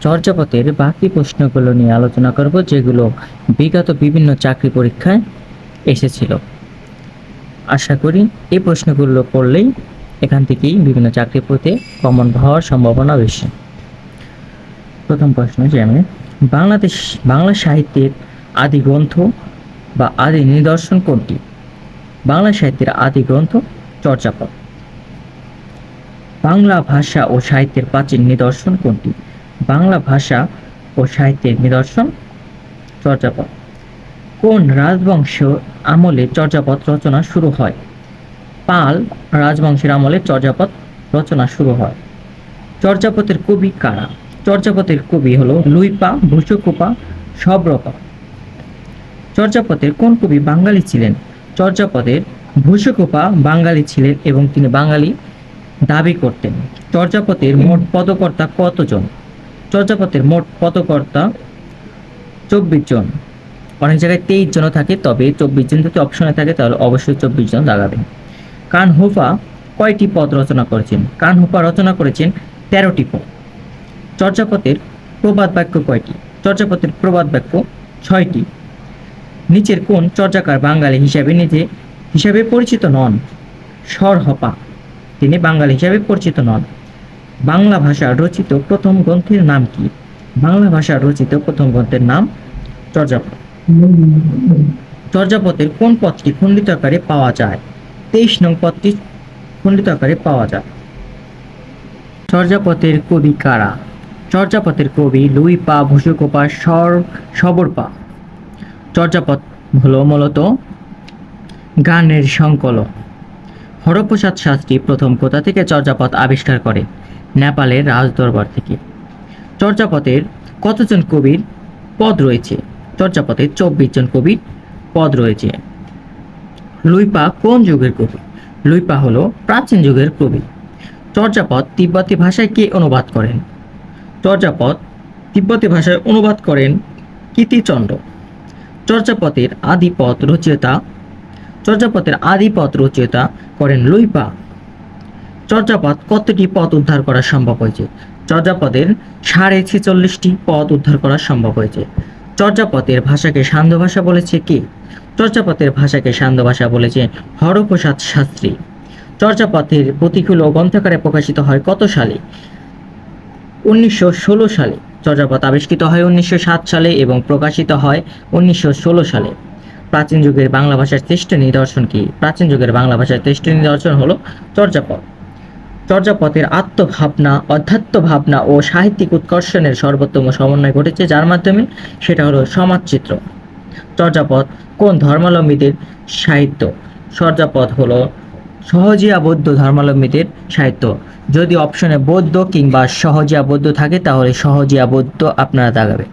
চর্যাপদের বাকি প্রশ্নগুলো নিয়ে আলোচনা করব, যেগুলো বিগত বিভিন্ন চাকরি পরীক্ষায় এসেছিল। আশা করি এই প্রশ্নগুলো পড়লেই এখান থেকেই বিভিন্ন চাকরি পেতে কমন হওয়ার সম্ভাবনা বেশি। প্রথম প্রশ্ন, যেমন বাংলা সাহিত্যের আদি গ্রন্থ বা আদি নিদর্শন কোনটি? বাংলা সাহিত্যের আদি গ্রন্থ চর্যাপদ। বাংলা ভাষা ও সাহিত্যের প্রাচীন নিদর্শন কোনটি? বাংলা ভাষা ও সাহিত্যের নিদর্শন চর্যাপদ। কোন রাজবংশ আমলে চর্যাপদ রচনা শুরু হয়? পাল রাজবংশের আমলে চর্যাপদ রচনা শুরু হয়। চর্যাপদের কবি কারা? চর্যাপদের কবি হলো লুইপা, ভূষকুপা, সব্রপা। চর্যাপদের কোন কবি বাঙালি ছিলেন? চর্যাপদের ভূষকুপা বাঙালি ছিলেন এবং তিনি বাঙালি দাবি করতেন। চর্যাপদের মোট পদকর্তা কতজন? চর্যাপদের মোট পদকর্তা 24 জন। অনেক জায়গায় 23 জনও থাকে, তবে 24 জন যদি অপশনে থাকে তাহলে অবশ্যই 24 জন লাগাবেন। কানহুফা কয়টি পদ রচনা করেছেন? কানহুফা রচনা করেছেন 13টি পদ। চর্যাপদের প্রবাদ বাক্য কয়টি? চর্যাপদের প্রবাদ বাক্য 6টি। নিচের কোন চর্যাকার বাঙালি হিসাবে পরিচিত নন? সরহপা, তিনি বাঙালি হিসাবে পরিচিত নন। বাংলা ভাষা রচিত প্রথম গ্রন্থের নাম কি? বাংলা ভাষা রচিত প্রথম গ্রন্থের নাম চর্যাপদ। চর্যাপদের কোন পদটি খণ্ডিত আকারে পাওয়া যায়? 23 নং পদটি খণ্ডিত আকারে পাওয়া যায়। চর্যাপদের কবি কারা? চর্যাপদের কবি লুইপা, ভূষকুপা, সবরপা। চর্যাপদ হলো মূলত গানের সংকলন। হরপ্রসাদ শাস্ত্রী প্রথম কোথা থেকে চর্যাপদ আবিষ্কার করেন? নেপালের রাজদরবার থেকে। চর্যাপদের কতজন কবির পদ রয়েছে? চর্যাপদের 24 জন কবির পদ রয়েছে। লুইপা কোন যুগের কবি? লুইপা হলো প্রাচীন যুগের কবি। চর্যাপদ তিব্বতী ভাষায় কে অনুবাদ করেন? চর্যাপদ তিব্বতী ভাষায় অনুবাদ করেন কীর্তিচন্দ্র। চর্যাপদের আদি পদ রচয়িতা করেন লুইপা। চর্যাপদ কতটি পদ উদ্ধার করা সম্ভব হয়েছে? চর্যাপদের 46.5টি পদ উদ্ধার করা সম্ভব হয়েছে। চর্যাপদের ভাষাকে সান্ধ্য ভাষা বলেছে কে? চর্যাপদের ভাষাকে সান্ধ্য ভাষা বলেছে হরপ্রসাদ শাস্ত্রী। চর্যাপদের পুঁথিগুলো গ্রন্থাকারে প্রকাশিত হয় কত সালে? 1916 সালে। চর্যাপদ আবিষ্কৃত হয় 1907 সালে এবং প্রকাশিত হয় 1916 সালে। প্রাচীন যুগের বাংলা ভাষার শ্রেষ্ঠ নিদর্শন কি? প্রাচীন যুগের বাংলা ভাষার শ্রেষ্ঠ নিদর্শন হলো চর্যাপদ। চর্যাপদের আত্মভাবনা, অধ্যাত্ম ভাবনা ও সাহিত্যিক উৎকর্ষণের সর্বোত্তম সমন্বয় ঘটেছে যার মাধ্যমে, সেটা হলো সমাজচিত্র। চর্যাপদ কোন ধর্মাবলম্বীদের সাহিত্য? চর্যাপদ হলো সহজিয়া বৌদ্ধ ধর্মাবলম্বীদের সাহিত্য। যদি অপশনে বৌদ্ধ কিংবা সহজিয়া বৌদ্ধ থাকে তাহলে সহজিয়া বৌদ্ধ আপনারা দাগাবেন।